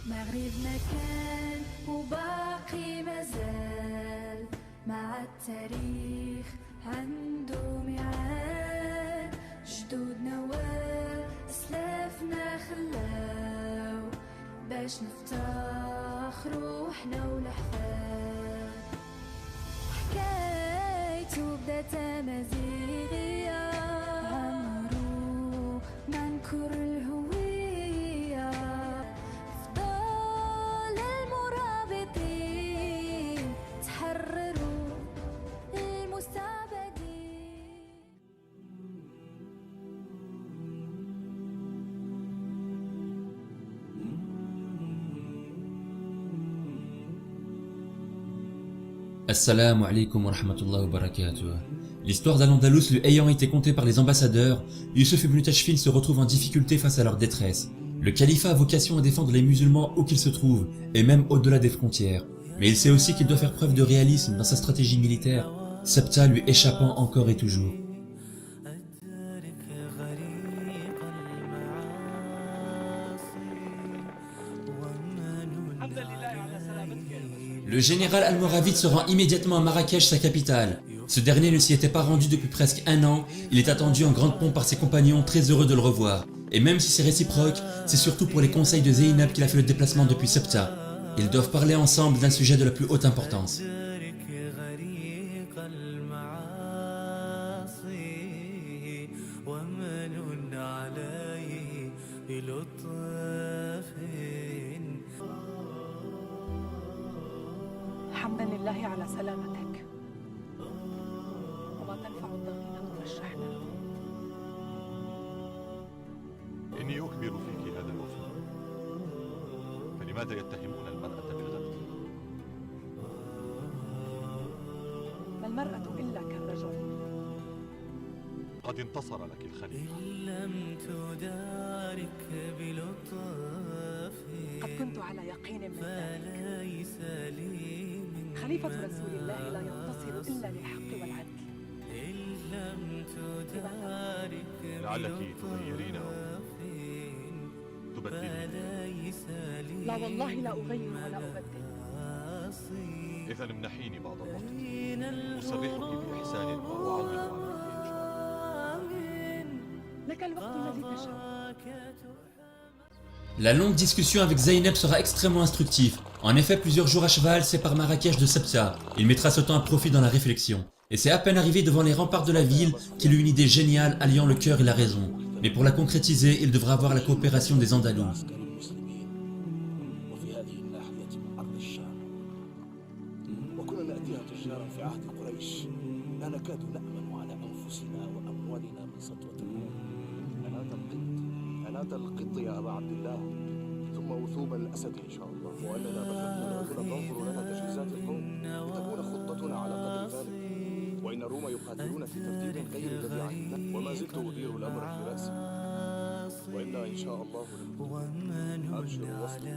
مغربنا كان وباقي مازال مع التاريخ عنده ميعاد. جدودنا وسلافنا خلاو باش نفتخ روحنا والأحفاد. حكايته بدات أمازيغية عمرو منكر الهوية. فضل المرابطين تحرروا المستعبدين. Assalamu alaikum wa rahmatullahi wa barakatuh. L'histoire d'Al-Andalus lui ayant été contée par les ambassadeurs, Yusuf ibn Tashfin se retrouve en difficulté face à leur détresse. Le califat a vocation à défendre les musulmans où qu'ils se trouvent, et même au-delà des frontières. Mais il sait aussi qu'il doit faire preuve de réalisme dans sa stratégie militaire, Sabta lui échappant encore et toujours. Le général almoravide se rend immédiatement à Marrakech, sa capitale. Ce dernier ne s'y était pas rendu depuis presque un an, il est attendu en grande pompe par ses compagnons, très heureux de le revoir. Et même si c'est réciproque, c'est surtout pour les conseils de Zeynab qu'il a fait le déplacement depuis Sabta. Ils doivent parler ensemble d'un sujet de la plus haute importance. حمدا لله على سلامتك وما تنفع الضغينة والشحنة. إني أكبر فيك هذا الوفاء، فلماذا يتهمون المرأة بالغدر؟ ما المرأة إلا كالرجل. قد انتصر لك الخليفة. قد كنت على يقين من ذلك. خليفة رسول الله لا ينتصر إلا للحق والعدل. لعلك تغيرين أو تبدلين. لا والله لا أغير ولا أبدل. إذا امنحيني بعض الوقت أسرحك بإحسان وأعوض عليك إن شاء الله. لك الوقت الذي تشاء. La longue discussion avec Zeynep sera extrêmement instructive. En effet, plusieurs jours à cheval séparent Marrakech de Sabta. Il mettra ce temps à profit dans la réflexion. Et c'est à peine arrivé devant les remparts de la ville qu'il eut une idée géniale alliant le cœur et la raison. Mais pour la concrétiser, il devra avoir la coopération des Andalous. القط يا أبا عبد الله ثم وثوب الأسد إن شاء الله، وأننا بثقنا الرجل تنظر لنا تجهيزات القوم لتكون خطتنا على قدر ذلك، وإن الروم يقاتلون في ترتيب غير الذي عهدنا، وما زلت أدير الأمر في رأسي، وإنا إن شاء الله أبشر وصل،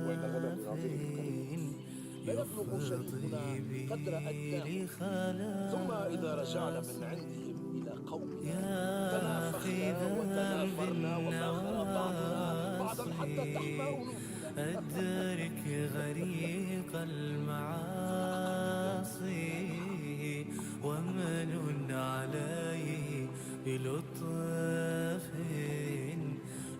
وإن غدا بناظره الكريم لا يبلغ شريفنا قدر أدناه، ثم إذا رجعنا من عندهم إلى قومنا تنافخنا وتنافرنا وفاخر بعضنا بعضا حتى تحمى أنوفنا. أدرك غريق المعاصي ومن عليه بلطف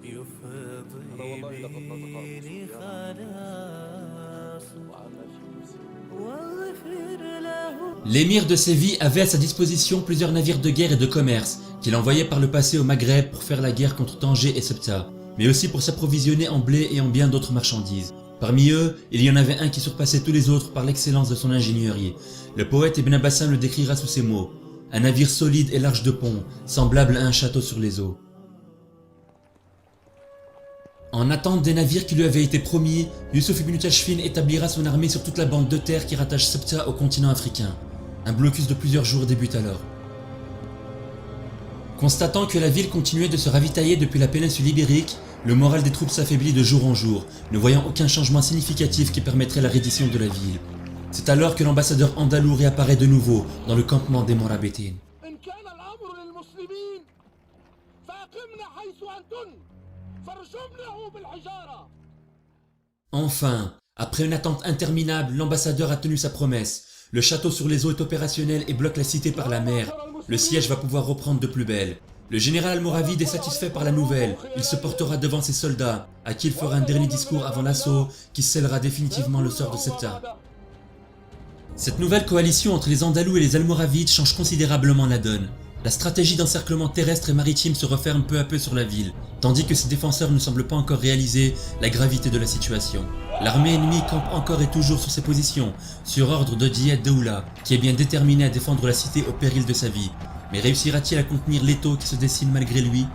يفضي به خلاص واغفر له. L'émir de Séville avait à sa disposition plusieurs navires de guerre et de commerce qu'il envoyait par le passé au Maghreb pour faire la guerre contre Tanger et Ceuta, mais aussi pour s'approvisionner en blé et en bien d'autres marchandises. Parmi eux, il y en avait un qui surpassait tous les autres par l'excellence de son ingénierie. Le poète Ibn Abbassan le décrira sous ces mots: un navire solide et large de pont, semblable à un château sur les eaux. En attente des navires qui lui avaient été promis, Yusuf ibn Tashfin établira son armée sur toute la bande de terre qui rattache Ceuta au continent africain. Un blocus de plusieurs jours débute alors. Constatant que la ville continuait de se ravitailler depuis la péninsule ibérique, le moral des troupes s'affaiblit de jour en jour, ne voyant aucun changement significatif qui permettrait la reddition de la ville. C'est alors que l'ambassadeur andalou réapparaît de nouveau dans le campement des Morabitin. فارجمنه بالحجارة. Enfin, après une attente interminable, l'ambassadeur a tenu sa promesse. Le château sur les eaux est opérationnel et bloque la cité par la mer. Le siège va pouvoir reprendre de plus belle. Le général almoravide est satisfait par la nouvelle. Il se portera devant ses soldats, à qui il fera un dernier discours avant l'assaut qui scellera définitivement le sort de Ceuta. Cette nouvelle coalition entre les Andalous et les Almoravides change considérablement la donne. La stratégie d'encerclement terrestre et maritime se referme peu à peu sur la ville, tandis que ses défenseurs ne semblent pas encore réaliser la gravité de la situation. L'armée ennemie campe encore et toujours sur ses positions, sur ordre de Diyad Daoula, qui est bien déterminé à défendre la cité au péril de sa vie. Mais réussira-t-il à contenir l'étau qui se dessine malgré lui?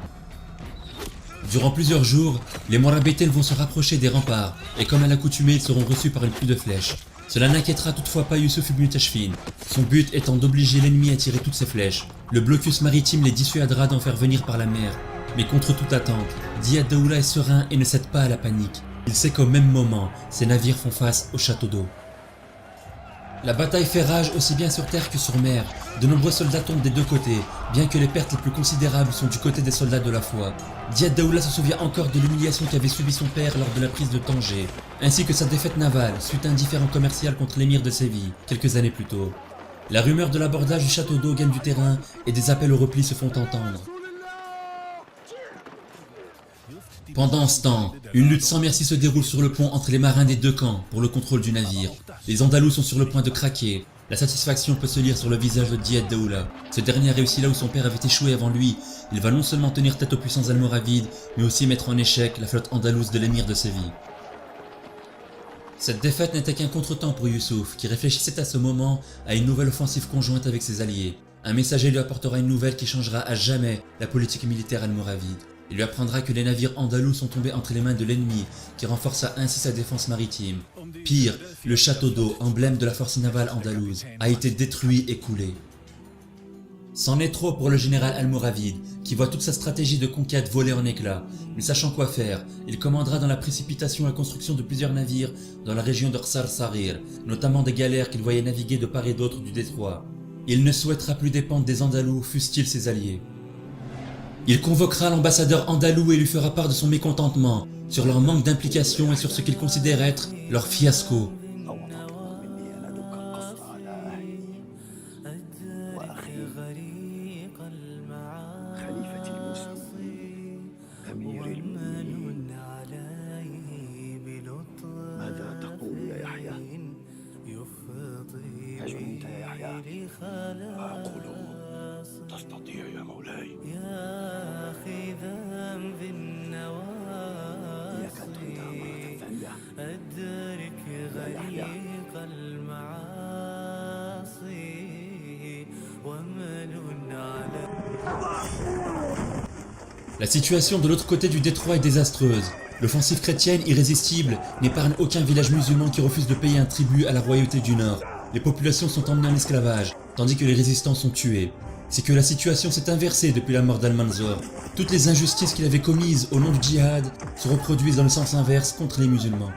Durant plusieurs jours, les Mourabitaines vont se rapprocher des remparts, et comme à l'accoutumée, ils seront reçus par une pluie de flèches. Cela n'inquiétera toutefois pas Youssouf ibn Tashfin, son but étant d'obliger l'ennemi à tirer toutes ses flèches. Le blocus maritime les dissuadera d'en faire venir par la mer. Mais contre toute attente, Diyad Daoula est serein et ne cède pas à la panique. Il sait qu'au même moment, ses navires font face au château d'eau. La bataille fait rage aussi bien sur terre que sur mer. De nombreux soldats tombent des deux côtés, bien que les pertes les plus considérables sont du côté des soldats de la foi. Diyad Daoula se souvient encore de l'humiliation qu'avait subi son père lors de la prise de Tanger, ainsi que sa défaite navale suite à un différend commercial contre l'émir de Séville, quelques années plus tôt. La rumeur de l'abordage du château d'eau gagne du terrain et des appels au repli se font entendre. Pendant ce temps, une lutte sans merci se déroule sur le pont entre les marins des deux camps pour le contrôle du navire. Les Andalous sont sur le point de craquer. La satisfaction peut se lire sur le visage de Diyad Daoula. Ce dernier a réussi là où son père avait échoué avant lui. Il va non seulement tenir tête aux puissants almoravides, mais aussi mettre en échec la flotte andalouse de l'émir de Séville. Cette défaite n'était qu'un contretemps pour Youssouf, qui réfléchissait à ce moment à une nouvelle offensive conjointe avec ses alliés. Un messager lui apportera une nouvelle qui changera à jamais la politique militaire almoravide. Il lui apprendra que les navires andalous sont tombés entre les mains de l'ennemi, qui renforça ainsi sa défense maritime. Pire, le château d'eau, emblème de la force navale andalouse, a été détruit et coulé. C'en est trop pour le général almoravide, qui voit toute sa stratégie de conquête voler en éclats. Ne sachant quoi faire, il commandera dans la précipitation la construction de plusieurs navires dans la région de Rsar Sarir, notamment des galères qu'il voyait naviguer de part et d'autre du détroit. Il ne souhaitera plus dépendre des Andalous, fussent-ils ses alliés. Il convoquera l'ambassadeur andalou et lui fera part de son mécontentement sur leur manque d'implication et sur ce qu'il considère être leur fiasco. تستطيع يا مولاي. إياك أن تعيدها مرة ثانية. لا يحيى. La situation de l'autre côté du détroit est désastreuse. L'offensive chrétienne irrésistible n'épargne aucun village musulman qui refuse de payer un tribut à la royauté du Nord. Les populations sont emmenées en esclavage, tandis que les résistants sont tués. C'est que la situation s'est inversée depuis la mort d'Al-Manzor. Toutes les injustices qu'il avait commises au nom du djihad se reproduisent dans le sens inverse contre les musulmans.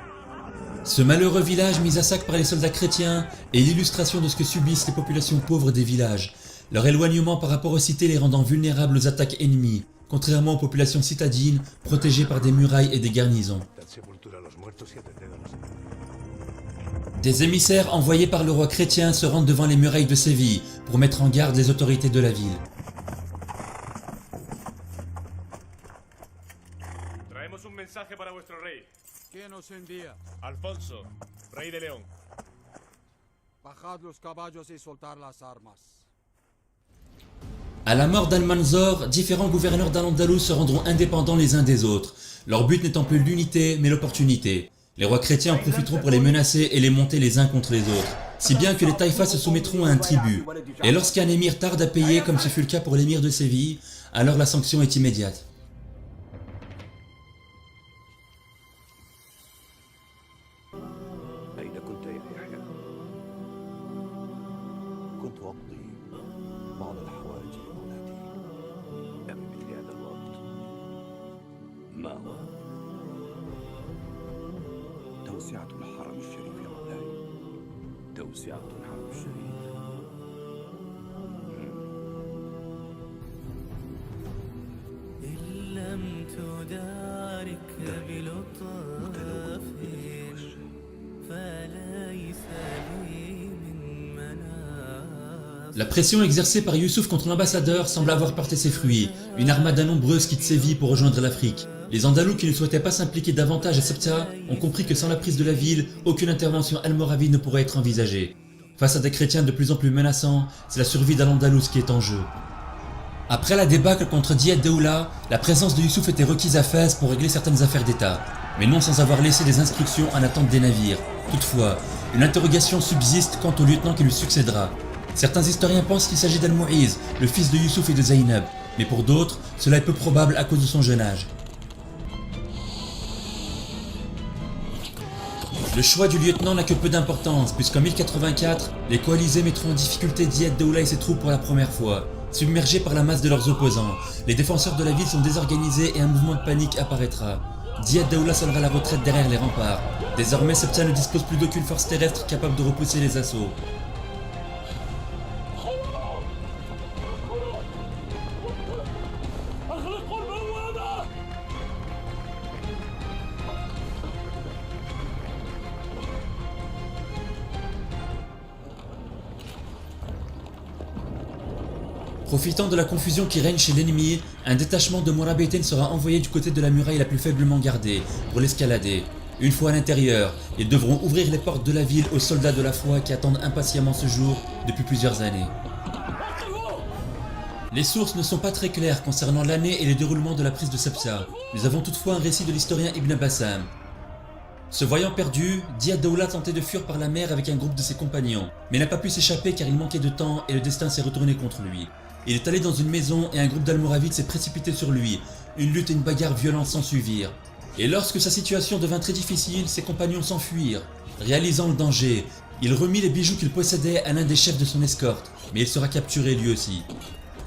Ce malheureux village mis à sac par les soldats chrétiens est l'illustration de ce que subissent les populations pauvres des villages. Leur éloignement par rapport aux cités les rendant vulnérables aux attaques ennemies, contrairement aux populations citadines protégées par des murailles et des garnisons. Des émissaires envoyés par le roi chrétien se rendent devant les murailles de Séville pour mettre en garde les autorités de la ville. Traemos un mensaje para vuestro rey. ¿Quién os envía? Alfonso, rey de León. Bajad los caballos y soltar las armas. À la mort d'Al-Manzor, différents gouverneurs d'Al-Andalus se rendront indépendants les uns des autres, leur but n'étant plus l'unité mais l'opportunité. Les rois chrétiens en profiteront pour les menacer et les monter les uns contre les autres, si bien que les taïfas se soumettront à un tribut. Et lorsqu'un émir tarde à payer, comme ce fut le cas pour l'émir de Séville, alors la sanction est immédiate. أين كنت يا يحيى؟ كنت أقضي بعض الحوائج لمولاتي. أبي مثل هذا الوقت. ما هو؟ توسعة الحرم الشريف يا مولاي. توسعة الحرم الشريف. إن لم تدع متلون بالوجه. La pression exercée par Youssouf contre l'ambassadeur semble avoir porté ses fruits. Une armada nombreuse quitte Séville pour rejoindre l'Afrique. Les Andalous qui ne souhaitaient pas s'impliquer davantage à Ceuta ont compris que sans la prise de la ville, aucune intervention almoravide ne pourrait être envisagée. Face à des chrétiens de plus en plus menaçants, c'est la survie d'Al-Andalus qui est en jeu. Après la débâcle contre Diyad Daoula, la présence de Youssouf était requise à Fès pour régler certaines affaires d'État, mais non sans avoir laissé des inscriptions en attente des navires. Toutefois, une interrogation subsiste quant au lieutenant qui lui succédera. Certains historiens pensent qu'il s'agit d'Al-Mu'iz, le fils de Youssouf et de Zaynab, mais pour d'autres, cela est peu probable à cause de son jeune âge. Le choix du lieutenant n'a que peu d'importance, puisqu'en 1084, les coalisés mettront en difficulté Diyad Daoula et ses troupes pour la première fois. Submergés par la masse de leurs opposants, les défenseurs de la ville sont désorganisés et un mouvement de panique apparaîtra. Diyad Daoula sonnera la retraite derrière les remparts. Désormais, Ceuta ne dispose plus d'aucune force terrestre capable de repousser les assauts. Profitant de la confusion qui règne chez l'ennemi, un détachement de Mourabitaine sera envoyé du côté de la muraille la plus faiblement gardée, pour l'escalader. Une fois à l'intérieur, ils devront ouvrir les portes de la ville aux soldats de la foi qui attendent impatiemment ce jour depuis plusieurs années. Les sources ne sont pas très claires concernant l'année et le déroulement de la prise de Ceuta. Nous avons toutefois un récit de l'historien Ibn Bassam. Se voyant perdu, Diyad Daoula tentait de fuir par la mer avec un groupe de ses compagnons, mais n'a pas pu s'échapper car il manquait de temps et le destin s'est retourné contre lui. Il est allé dans une maison et un groupe d'Almoravides s'est précipité sur lui. Une lutte et une bagarre violente s'ensuivirent. Et lorsque sa situation devint très difficile, ses compagnons s'enfuirent. Réalisant le danger, il remit les bijoux qu'il possédait à l'un des chefs de son escorte, mais il sera capturé lui aussi.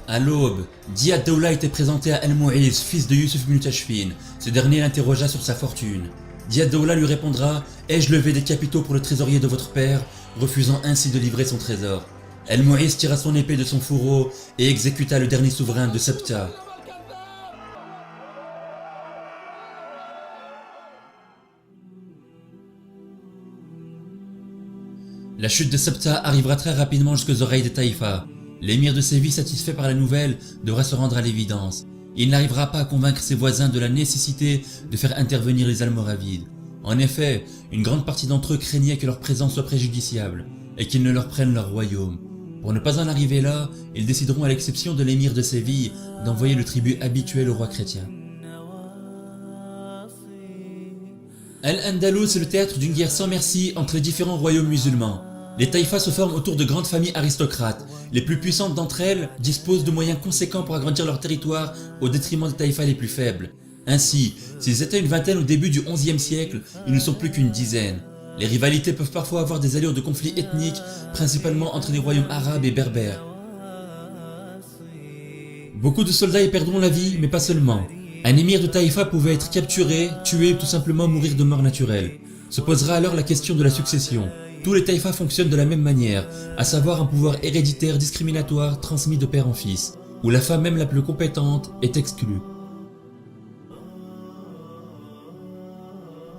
À l'aube, Diyad Daoula était présenté à Al-Mu'iz, fils de Youssouf ibn Tashfin. Ce dernier l'interrogea sur sa fortune. Diyad Daoula lui répondra « Ai-je levé des capitaux pour le trésorier de votre père ?» refusant ainsi de livrer son trésor. Al-Mu'iz tira son épée de son fourreau et exécuta le dernier souverain de Ceuta. La chute de Ceuta arrivera très rapidement jusqu'aux oreilles de Taïfa. L'émir de Séville, satisfait par la nouvelle, devra se rendre à l'évidence. Il n'arrivera pas à convaincre ses voisins de la nécessité de faire intervenir les Almoravides. En effet, une grande partie d'entre eux craignaient que leur présence soit préjudiciable et qu'ils ne leur prennent leur royaume. Pour ne pas en arriver là, ils décideront à l'exception de l'émir de Séville d'envoyer le tribut habituel au roi chrétien. Al-Andalus est le théâtre d'une guerre sans merci entre les différents royaumes musulmans. Les taïfas se forment autour de grandes familles aristocrates. Les plus puissantes d'entre elles disposent de moyens conséquents pour agrandir leur territoire au détriment des taïfas les plus faibles. Ainsi, s'ils étaient une vingtaine au début du XIe siècle, ils ne sont plus qu'une dizaine. Les rivalités peuvent parfois avoir des allures de conflits ethniques, principalement entre les royaumes arabes et berbères. Beaucoup de soldats y perdront la vie, mais pas seulement. Un émir de Taïfa pouvait être capturé, tué ou tout simplement mourir de mort naturelle. Se posera alors la question de la succession. Tous les taïfas fonctionnent de la même manière, à savoir un pouvoir héréditaire discriminatoire transmis de père en fils, où la femme même la plus compétente est exclue.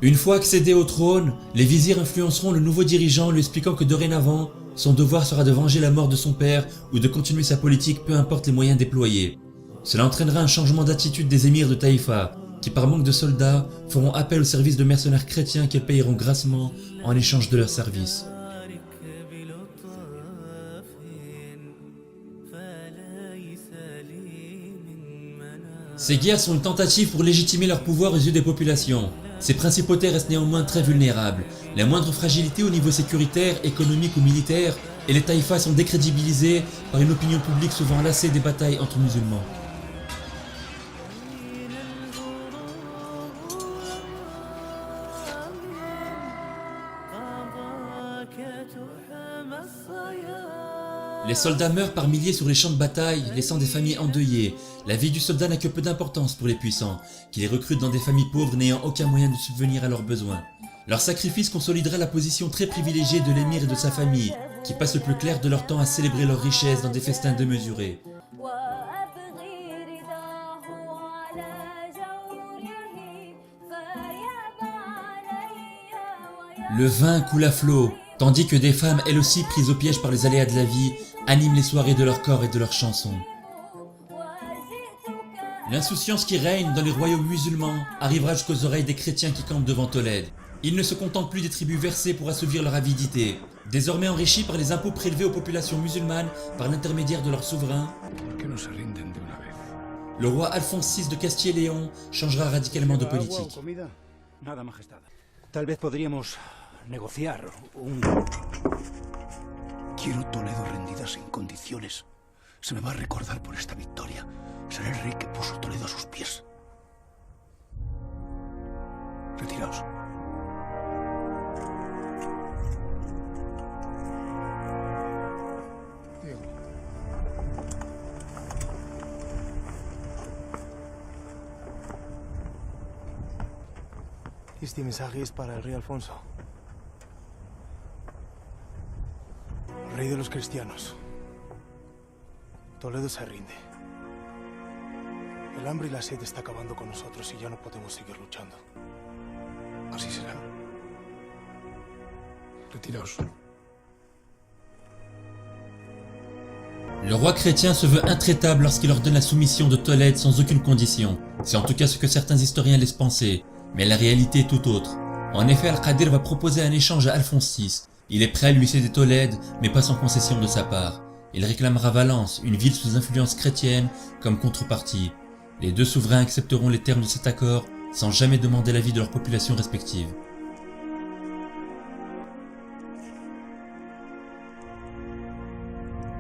Une fois accédé au trône, les vizirs influenceront le nouveau dirigeant lui expliquant que dorénavant, son devoir sera de venger la mort de son père ou de continuer sa politique peu importe les moyens déployés. Cela entraînera un changement d'attitude des émirs de Taïfa, qui par manque de soldats feront appel au service de mercenaires chrétiens qu'ils payeront grassement en échange de leurs services. Ces guerres sont une tentative pour légitimer leur pouvoir aux yeux des populations. Ces principautés restent néanmoins très vulnérables. La moindre fragilité au niveau sécuritaire, économique ou militaire, et les taïfas sont décrédibilisés par une opinion publique souvent lassée des batailles entre musulmans. Les soldats meurent par milliers sur les champs de bataille, laissant des familles endeuillées. La vie du soldat n'a que peu d'importance pour les puissants, qui les recrutent dans des familles pauvres n'ayant aucun moyen de subvenir à leurs besoins. Leur sacrifice consolidera la position très privilégiée de l'émir et de sa famille, qui passent le plus clair de leur temps à célébrer leurs richesses dans des festins démesurés. Le vin coule à flot, tandis que des femmes, elles aussi prises au piège par les aléas de la vie, animent les soirées de leur corps et de leurs chansons. L'insouciance qui règne dans les royaumes musulmans arrivera jusqu'aux oreilles des chrétiens qui campent devant Tolède. Ils ne se contentent plus des tribus versées pour assouvir leur avidité. Désormais enrichis par les impôts prélevés aux populations musulmanes par l'intermédiaire de leur souverain, le roi Alphonse VI de Castille et Léon changera radicalement de politique. Nada, majestad. Tal vez podríamos negociar un... Quiero Toledo rendida sin condiciones. Se me va a recordar por esta victoria. Seré el rey que puso Toledo a sus pies. Retiraos. Este mensaje es para el rey Alfonso. Rey de los cristianos. Toledo se rinde. El hambre y la sed está acabando con nosotros y ya no podemos seguir luchando. Así será. Retiraos. Le roi chrétien se veut intraitable lorsqu'il ordonne la soumission de Tolède sans aucune condition. C'est en tout cas ce que certains historiens laissent penser. Mais la réalité est tout autre. En effet, Al-Qadir va proposer un échange à Alphonse VI. Il est prêt à lui céder Tolède, mais pas sans concession de sa part. Il réclamera Valence, une ville sous influence chrétienne, comme contrepartie. Les deux souverains accepteront les termes de cet accord, sans jamais demander l'avis de leurs populations respectives.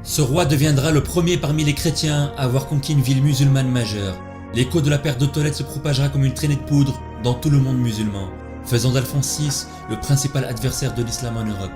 Ce roi deviendra le premier parmi les chrétiens à avoir conquis une ville musulmane majeure. L'écho de la perte de Tolède se propagera comme une traînée de poudre dans tout le monde musulman, faisant d'Alphonse VI le principal adversaire de l'islam en Europe.